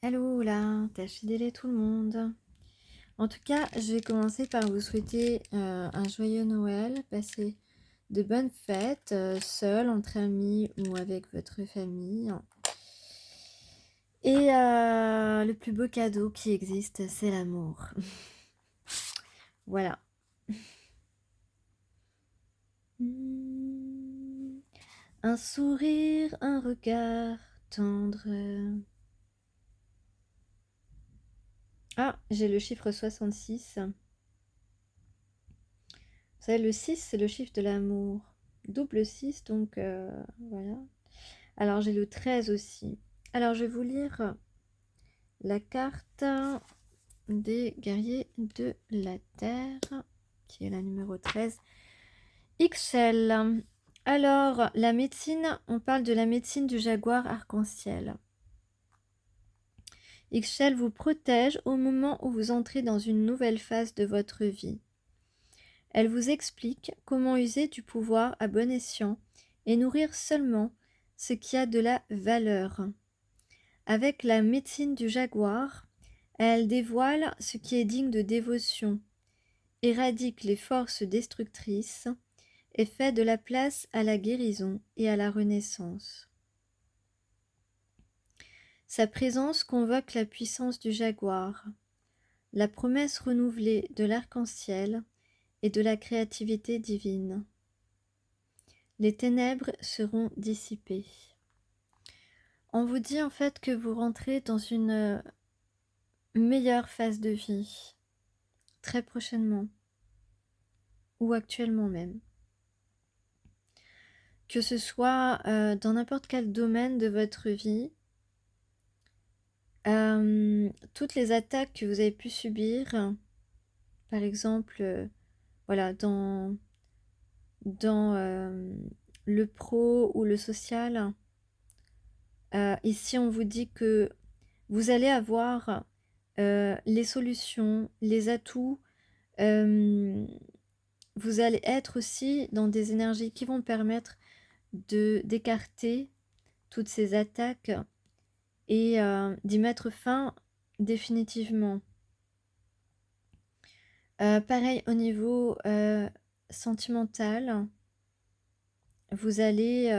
Hello là, t'as fidélé tout le monde. En tout cas, je vais commencer par vous souhaiter un joyeux Noël, passer de bonnes fêtes, seul, entre amis ou avec votre famille. Et le plus beau cadeau qui existe, c'est l'amour. Voilà. Un sourire, un regard tendre. Ah, j'ai le chiffre 66. Vous savez, le 6, c'est le chiffre de l'amour. Double 6, donc voilà. Alors, j'ai le 13 aussi. Alors, je vais vous lire la carte des guerriers de la Terre, qui est la numéro 13. XL. Alors, la médecine, on parle de la médecine du jaguar arc-en-ciel. XL vous protège au moment où vous entrez dans une nouvelle phase de votre vie. Elle vous explique comment user du pouvoir à bon escient et nourrir seulement ce qui a de la valeur. Avec la médecine du jaguar, elle dévoile ce qui est digne de dévotion, éradique les forces destructrices et fait de la place à la guérison et à la renaissance. Sa présence convoque la puissance du jaguar, la promesse renouvelée de l'arc-en-ciel et de la créativité divine. Les ténèbres seront dissipées. On vous dit en fait que vous rentrez dans une meilleure phase de vie, très prochainement, ou actuellement même. Que ce soit dans n'importe quel domaine de votre vie, toutes les attaques que vous avez pu subir, par exemple, voilà, dans le pro ou le social, ici on vous dit que vous allez avoir les solutions, les atouts. Vous allez être aussi dans des énergies qui vont permettre d'écarter toutes ces attaques et d'y mettre fin définitivement. Pareil au niveau sentimental, vous allez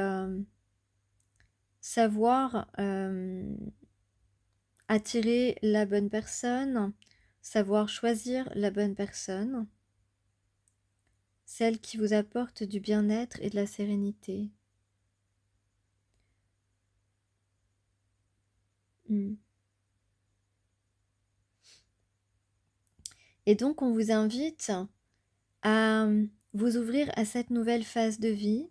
savoir attirer la bonne personne, savoir choisir la bonne personne, celle qui vous apporte du bien-être et de la sérénité. Et donc, on vous invite à vous ouvrir à cette nouvelle phase de vie.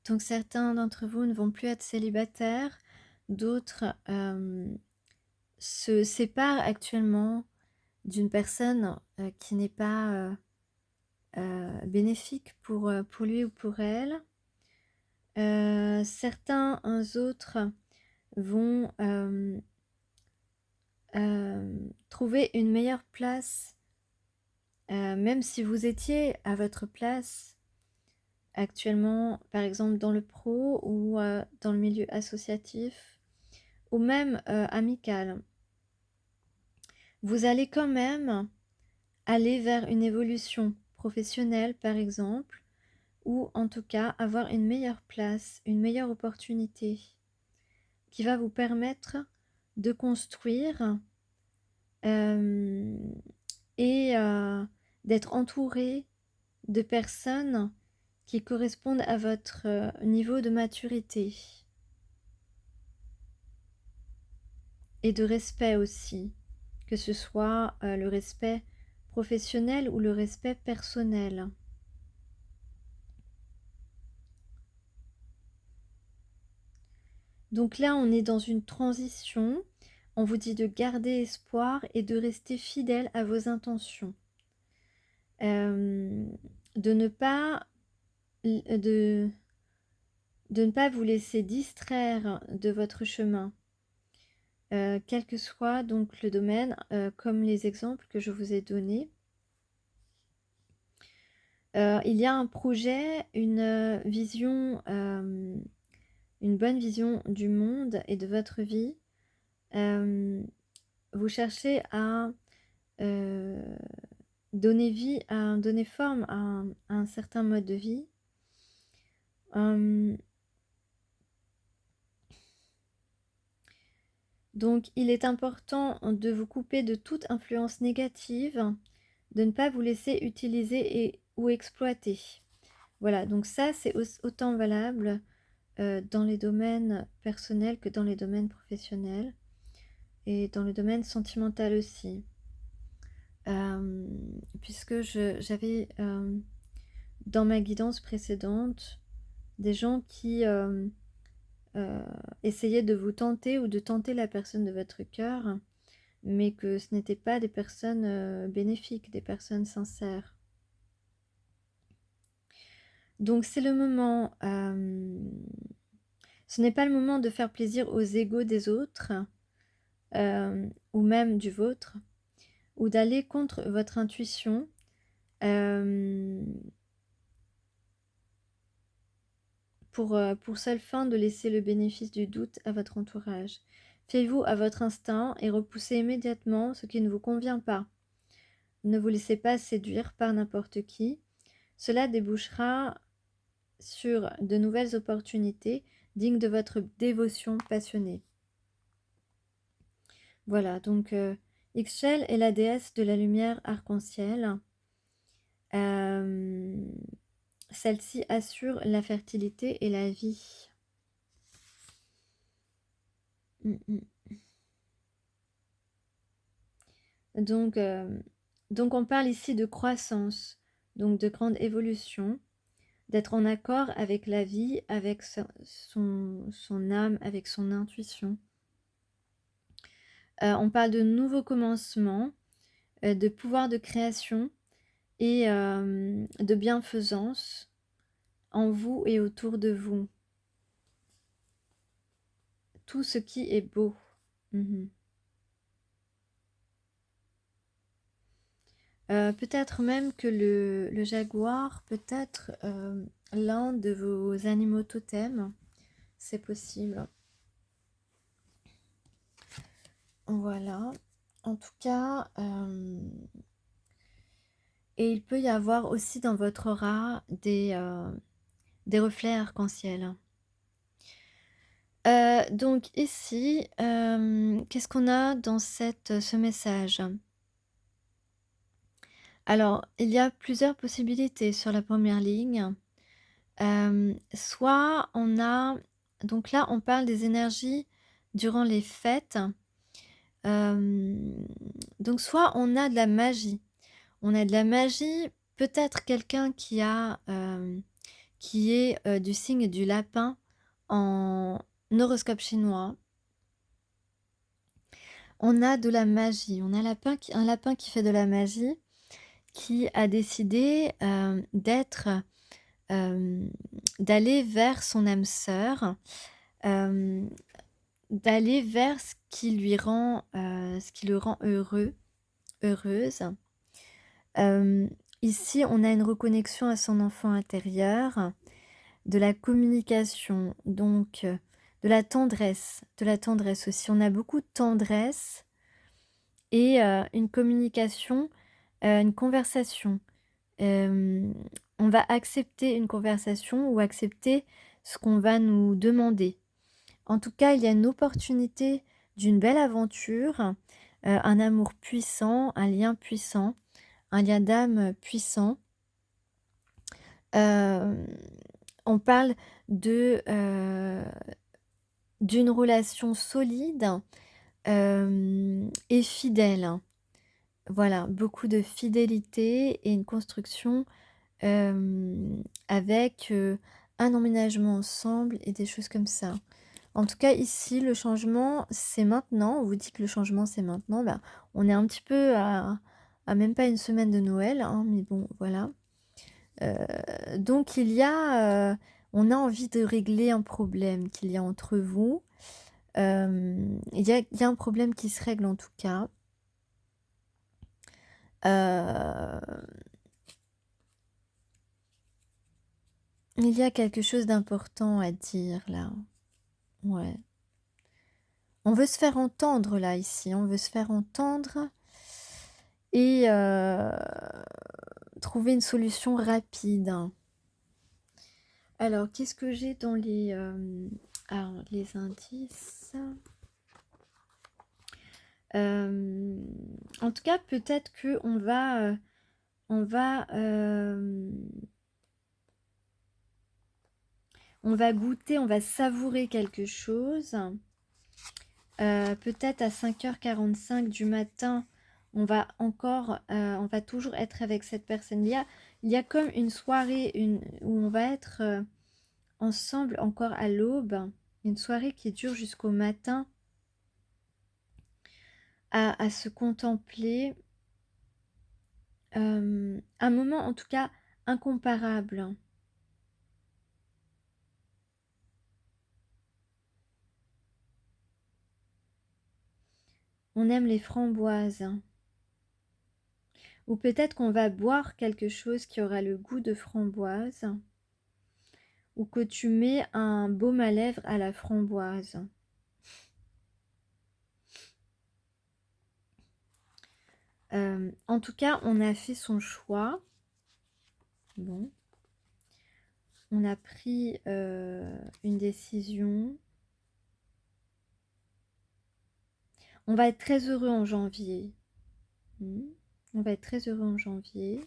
Donc, certains d'entre vous ne vont plus être célibataires, d'autres se séparent actuellement d'une personne qui n'est pas bénéfique pour lui ou pour elle. Certains autres vont trouver une meilleure place, même si vous étiez à votre place actuellement, par exemple dans le pro ou dans le milieu associatif ou même amical. Vous allez quand même aller vers une évolution professionnelle, par exemple, ou en tout cas avoir une meilleure place, une meilleure opportunité qui va vous permettre de construire et d'être entouré de personnes qui correspondent à votre niveau de maturité et de respect aussi, que ce soit le respect professionnel ou le respect personnel. Donc là, on est dans une transition. On vous dit de garder espoir et de rester fidèle à vos intentions. De ne pas vous laisser distraire de votre chemin, quel que soit donc le domaine, comme les exemples que je vous ai donnés. Il y a un projet, une vision, une bonne vision du monde et de votre vie vous cherchez à donner vie, à donner forme à un certain mode de vie. Donc, il est important de vous couper de toute influence négative, de ne pas vous laisser utiliser ou exploiter. Voilà, donc ça, c'est autant valable dans les domaines personnels que dans les domaines professionnels et dans le domaine sentimental aussi. Puisque j'avais dans ma guidance précédente des gens qui essayaient de vous tenter ou de tenter la personne de votre cœur, mais que ce n'étaient pas des personnes bénéfiques, des personnes sincères. Donc c'est le moment, ce n'est pas le moment de faire plaisir aux égos des autres, ou même du vôtre, ou d'aller contre votre intuition, pour seule fin de laisser le bénéfice du doute à votre entourage. Fiez-vous à votre instinct et repoussez immédiatement ce qui ne vous convient pas. Ne vous laissez pas séduire par n'importe qui. Cela débouchera sur de nouvelles opportunités dignes de votre dévotion passionnée. Voilà, donc Ixchel est la déesse de la lumière arc-en-ciel. Celle-ci assure la fertilité et la vie. Donc on parle ici de croissance, donc de grande évolution, d'être en accord avec la vie, avec son âme, avec son intuition. On parle de nouveaux commencements, de pouvoir de création et de bienfaisance en vous et autour de vous. Tout ce qui est beau. Peut-être même que le jaguar peut être l'un de vos animaux totems. C'est possible. Voilà. En tout cas, et il peut y avoir aussi dans votre aura des reflets arc-en-ciel. Donc ici, qu'est-ce qu'on a dans ce message? Alors, il y a plusieurs possibilités sur la première ligne. Soit on a... Donc là, on parle des énergies durant les fêtes. Donc soit on a de la magie. On a de la magie, peut-être quelqu'un qui est du signe du lapin en horoscope chinois. On a de la magie. On a un lapin qui fait de la magie, qui a décidé d'aller vers son âme sœur, d'aller vers ce qui le rend heureux, heureuse. Ici, on a une reconnexion à son enfant intérieur, de la communication, donc de la tendresse aussi. On a beaucoup de tendresse et une communication, une conversation. On va accepter une conversation ou accepter ce qu'on va nous demander. En tout cas, il y a une opportunité d'une belle aventure, un amour puissant, un lien puissant, un lien d'âme puissant. On parle d'une relation solide et fidèle. Voilà, beaucoup de fidélité et une construction avec un emménagement ensemble et des choses comme ça. En tout cas, ici, le changement, c'est maintenant. On vous dit que le changement, c'est maintenant. Ben, on est un petit peu à même pas une semaine de Noël, hein, mais bon, voilà. Donc, on a envie de régler un problème qu'il y a entre vous. Il y a un problème qui se règle en tout cas. Il y a quelque chose d'important à dire là. Ouais. On veut se faire entendre là, ici, on veut se faire entendre et trouver une solution rapide. Alors, qu'est-ce que j'ai dans alors, les indices? En tout cas, peut-être que on va, on va goûter, on va savourer quelque chose. Peut-être à 5h45 du matin, on va toujours être avec cette personne. Il y a comme une soirée où on va être ensemble encore à l'aube. Une soirée qui dure jusqu'au matin à se contempler. Un moment en tout cas incomparable. On aime les framboises. Ou peut-être qu'on va boire quelque chose qui aura le goût de framboise. Ou que tu mets un baume à lèvres à la framboise. En tout cas, on a fait son choix. Bon. On a pris une décision. On va être très heureux en janvier. On va être très heureux en janvier.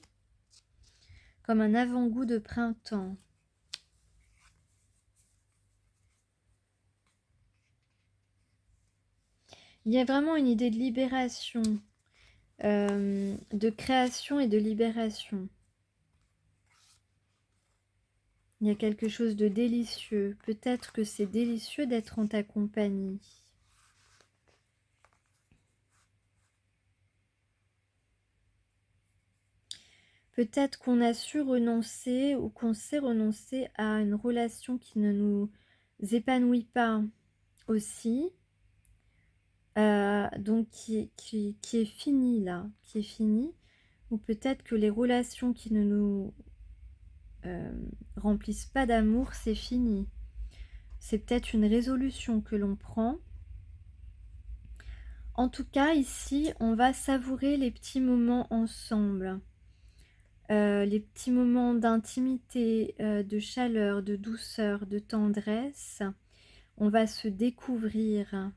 Comme un avant-goût de printemps. Il y a vraiment une idée de libération, de création et de libération. Il y a quelque chose de délicieux. Peut-être que c'est délicieux d'être en ta compagnie. Peut-être qu'on a su renoncer ou qu'on sait renoncer à une relation qui ne nous épanouit pas aussi. Donc qui est finie là, qui est finie. Ou peut-être que les relations qui ne nous remplissent pas d'amour, c'est fini. C'est peut-être une résolution que l'on prend. En tout cas, ici, on va savourer les petits moments ensemble. Les petits moments d'intimité, de chaleur, de douceur, de tendresse. On va se découvrir.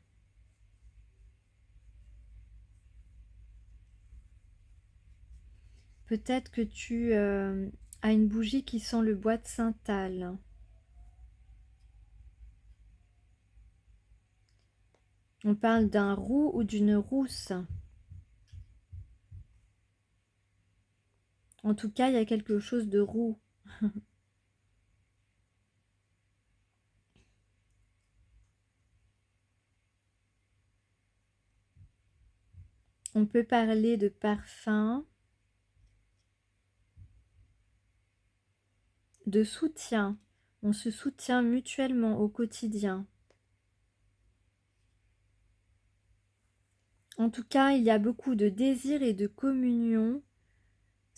Peut-être que tu as une bougie qui sent le bois de Santal. On parle d'un roux ou d'une rousse. En tout cas, il y a quelque chose de roux. On peut parler de parfum, de soutien. On se soutient mutuellement au quotidien. En tout cas, il y a beaucoup de désir et de communion.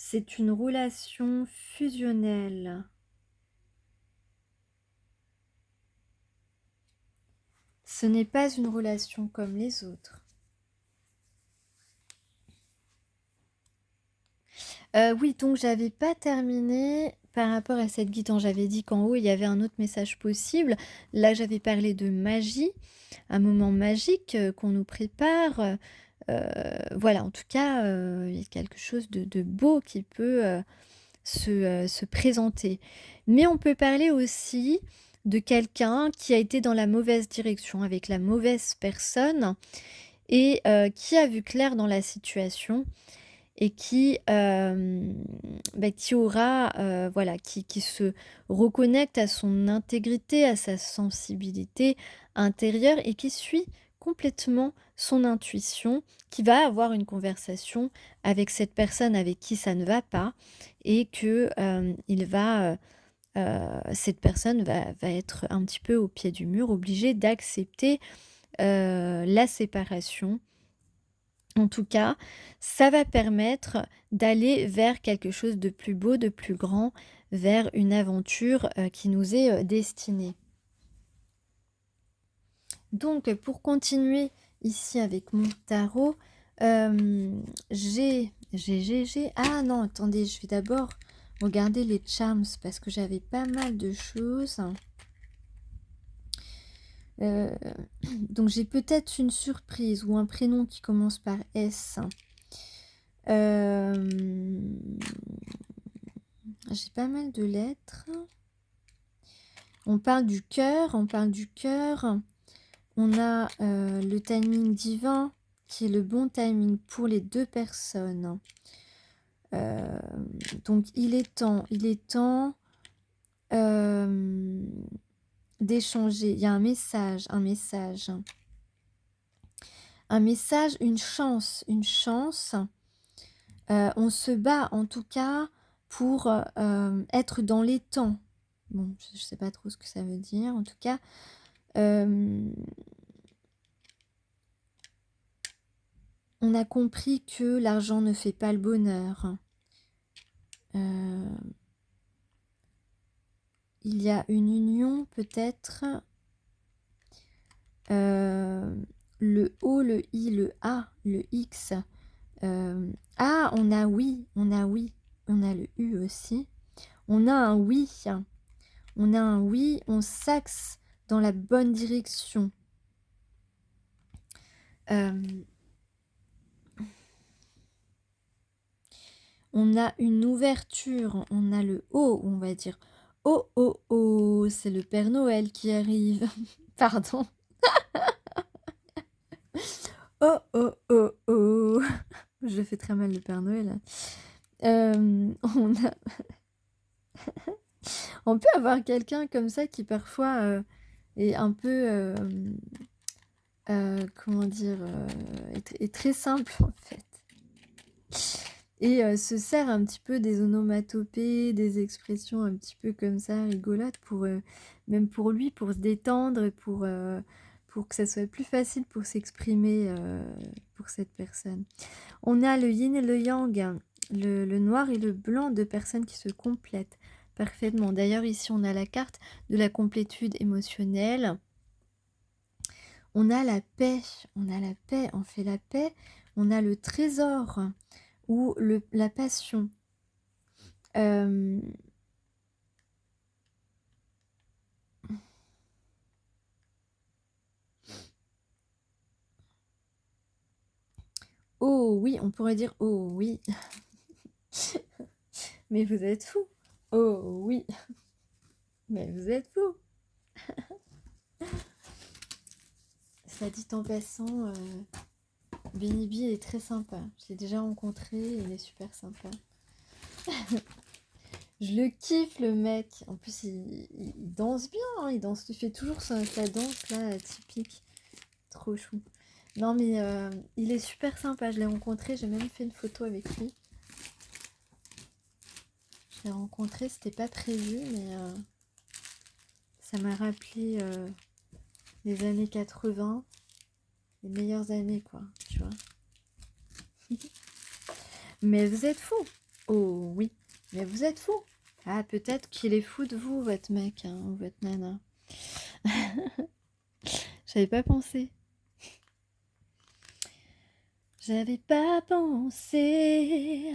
C'est une relation fusionnelle. Ce n'est pas une relation comme les autres. Oui, donc j'avais pas terminé par rapport à cette guidance. J'avais dit qu'en haut, il y avait un autre message possible. Là, j'avais parlé de magie, un moment magique qu'on nous prépare. Voilà, en tout cas, il y a quelque chose de beau qui peut se présenter. Mais on peut parler aussi de quelqu'un qui a été dans la mauvaise direction, avec la mauvaise personne, et qui a vu clair dans la situation et qui aura, voilà, qui se reconnecte à son intégrité, à sa sensibilité intérieure et qui suit complètement son intuition, qui va avoir une conversation avec cette personne avec qui ça ne va pas et que cette personne va être un petit peu au pied du mur, obligée d'accepter la séparation. En tout cas, ça va permettre d'aller vers quelque chose de plus beau, de plus grand, vers une aventure qui nous est destinée. Donc, pour continuer ici avec mon tarot, ah non, attendez, je vais d'abord regarder les charms parce que j'avais pas mal de choses. Donc, j'ai peut-être une surprise ou un prénom qui commence par S. J'ai pas mal de lettres. On parle du cœur, on parle du cœur. On a le timing divin qui est le bon timing pour les deux personnes. Donc il est temps d'échanger. Il y a un message, une chance. On se bat en tout cas pour être dans les temps. Bon, je ne sais pas trop ce que ça veut dire. En tout cas, on a compris que l'argent ne fait pas le bonheur. Il y a une union peut-être. Le O, le I, le A, le X. Ah, on a oui. On a le U aussi. On a un oui. On s'axe dans la bonne direction. On a une ouverture, on a le O, on va dire. Oh, oh, oh, c'est le Père Noël qui arrive. Pardon. Oh, oh, oh, oh. Je fais très mal le Père Noël. On peut avoir quelqu'un comme ça qui parfois est un peu... comment dire, est très simple en fait. Et se sert un petit peu des onomatopées, des expressions un petit peu comme ça, rigolotes, pour, même pour lui, pour se détendre, pour que ça soit plus facile pour s'exprimer pour cette personne. On a le yin et le yang, le noir et le blanc, deux personnes qui se complètent parfaitement. D'ailleurs, ici, on a la carte de la complétude émotionnelle. On a la paix, on fait la paix. On a le trésor ou la passion. Oh oui, on pourrait dire oh oui. Mais vous êtes fous. Oh oui. Mais vous êtes fous. Ça dit en passant, Benny est très sympa. Je l'ai déjà rencontré, il est super sympa. Je le kiffe le mec. En plus il danse bien, hein. Il fait toujours sa danse là typique. Trop chou. Non mais il est super sympa. Je l'ai rencontré, j'ai même fait une photo avec lui. Je l'ai rencontré, c'était pas prévu, mais ça m'a rappelé les années 80, les meilleures années quoi, tu vois. Mais vous être fous. Oh oui, mais vous êtes fous. Ah, peut-être qu'il est fou de vous, votre mec, hein, ou votre nana. J'avais pas pensé. J'avais pas pensé.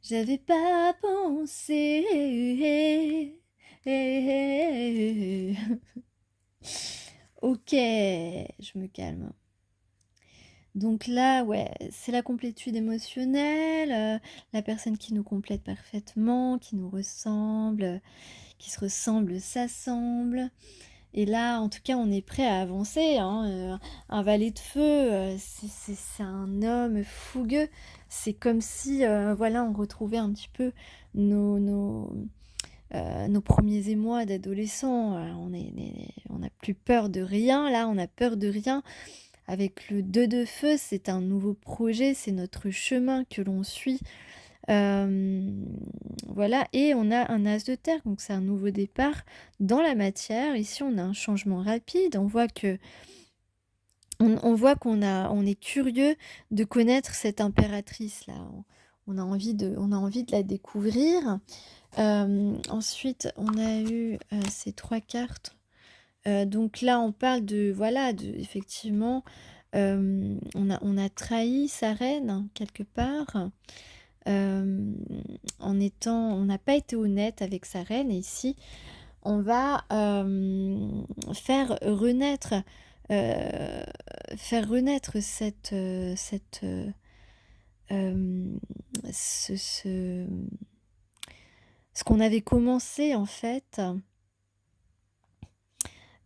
J'avais pas pensé. Ok, je me calme. Donc là, ouais, c'est la complétude émotionnelle, la personne qui nous complète parfaitement, qui nous ressemble, qui se ressemble, s'assemble. Et là, en tout cas, on est prêt à avancer, hein. Un valet de feu, c'est un homme fougueux. C'est comme si, voilà, on retrouvait un petit peu nos premiers émois d'adolescents. On n'a plus peur de rien, là, on a peur de rien. Avec le 2 de feu, c'est un nouveau projet, c'est notre chemin que l'on suit. Voilà, et on a un as de terre, donc c'est un nouveau départ dans la matière. Ici, on a un changement rapide. On voit que on est curieux de connaître cette impératrice là. On a envie de la découvrir. Ensuite, on a eu ces trois cartes. Donc là, on parle de voilà, effectivement, on a trahi sa reine, hein, quelque part, hem, on n'a pas été honnête avec sa reine et ici, on va, faire renaître, heu, hem, ce ce, ce qu'on avait commencé en fait.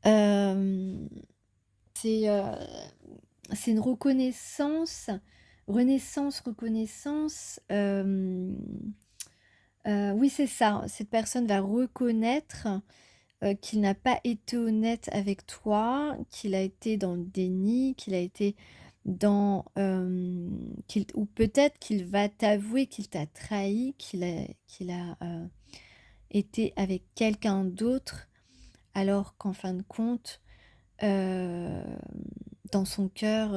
Hem, c'est, c'est une reconnaissance, oui, c'est ça. Cette personne va reconnaître, qu'il n'a pas été honnête avec toi, qu'il a été dans le déni, qu'il a été dans, ou peut-être qu'il va t'avouer qu'il t'a trahi, qu'il a été avec quelqu'un d'autre, alors qu'en fin de compte, hem, dans son cœur,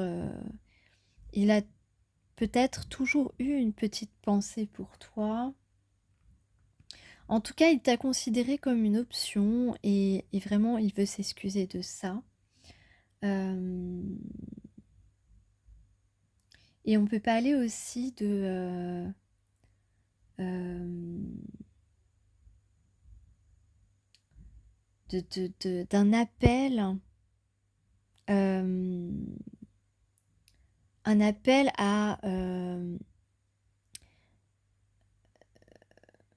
il a peut-être toujours eu une petite pensée pour toi. En tout cas, il t'a considéré comme une option et vraiment il veut s'excuser de ça. Hem et on peut parler aussi hem, d'un appel, hem, un appel à,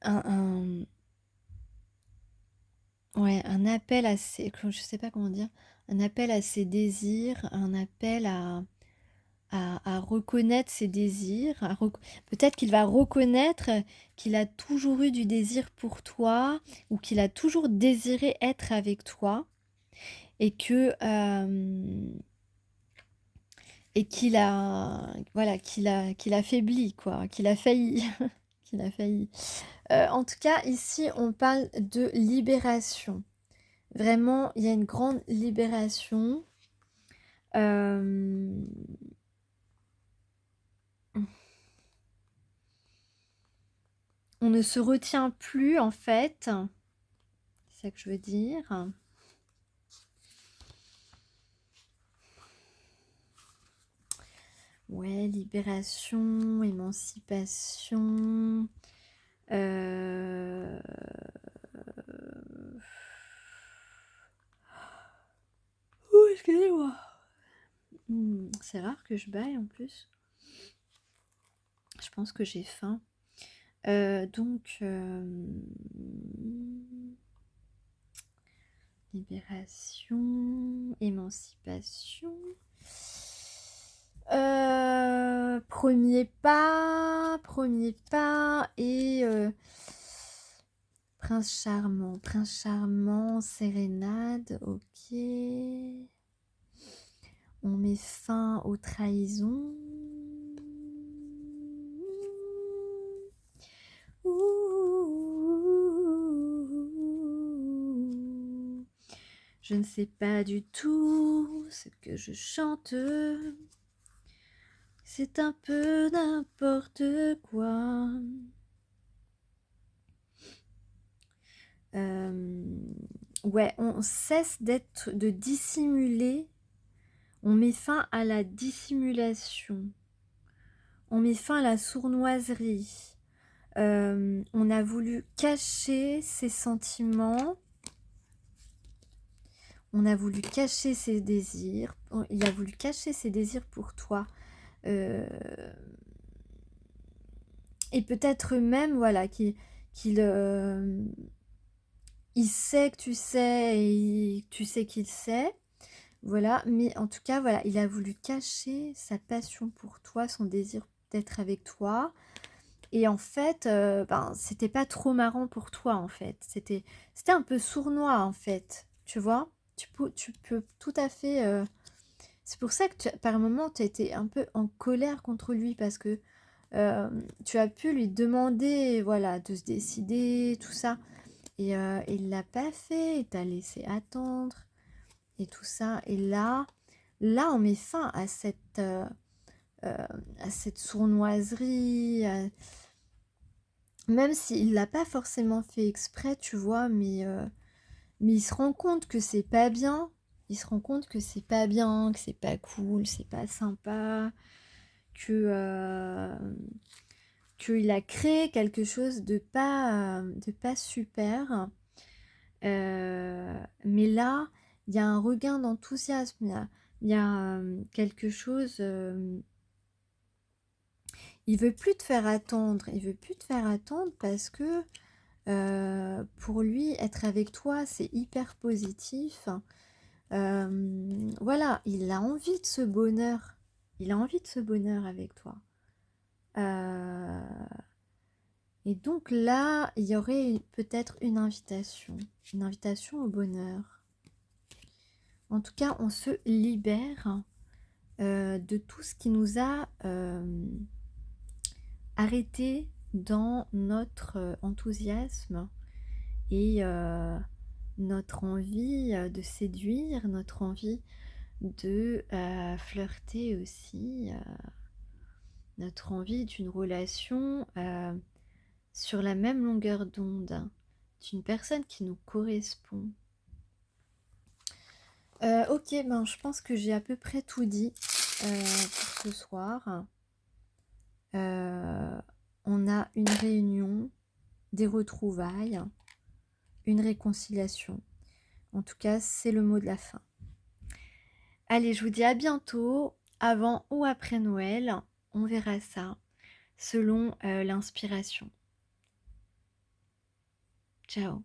un ouais, un appel à ses je sais pas comment dire, un appel à ses désirs, un appel à reconnaître ses désirs, peut-être qu'il va reconnaître qu'il a toujours eu du désir pour toi ou qu'il a toujours désiré être avec toi et que, et qu'il a voilà, qu'il a faibli quoi, qu'il a failli, qu'il a failli. En tout cas, ici, on parle de libération. Vraiment, il y a une grande libération. Hem, on ne se retient plus en fait, c'est ça que je veux dire. Ouais, libération, émancipation, heu ouh, excusez-moi. C'est rare que je bâille en plus. Je pense que j'ai faim. Donc libération, émancipation. 1er pas et prince charmant, sérénade, OK. On met fin aux trahisons. Ouh. Je ne sais pas du tout ce que je chante. C'est un peu n'importe quoi. Ouais, on cesse de dissimuler. On met fin à la dissimulation. On met fin à la sournoiserie. On a voulu cacher ses sentiments. On a voulu cacher ses désirs. Il a voulu cacher ses désirs pour toi. Et peut-être même, voilà, qu'il il sait que tu sais et tu sais qu'il sait. Voilà, mais en tout cas, voilà, il a voulu cacher sa passion pour toi, son désir d'être avec toi. Et en fait, ben, c'était pas trop marrant pour toi, en fait. C'était un peu sournois, en fait. Tu vois? Tu peux tout à fait, c'est pour ça que par moment, tu as été un peu en colère contre lui parce que, tu as pu lui demander, voilà, de se décider, tout ça et il l'a pas fait, il t'a laissé attendre et tout ça et là, on met fin à cette sournoiserie, même s'il l'a pas forcément fait exprès, tu vois? Mais il se rend compte que c'est pas bien. Il se rend compte que c'est pas bien, que c'est pas cool, c'est pas sympa, que qu'il a créé quelque chose de pas super. Mais là, il y a un regain d'enthousiasme, il y a quelque chose. Il veut plus te faire attendre. Il veut plus te faire attendre parce que pour lui, être avec toi, c'est hyper positif. Voilà, il a envie de ce bonheur. Il a envie de ce bonheur avec toi. Euh, et donc là, il y aurait peut-être une invitation au bonheur. En tout cas, on se libère de tout ce qui nous a arrêté dans notre enthousiasme et notre envie de séduire, notre envie de flirter aussi, notre envie d'une relation sur la même longueur d'onde, d'une personne qui nous correspond. Ok, ben je pense que j'ai à peu près tout dit pour ce soir. On a une réunion, des retrouvailles, une réconciliation. En tout cas, c'est le mot de la fin. Allez, je vous dis à bientôt, avant ou après Noël. On verra ça selon l'inspiration. Ciao.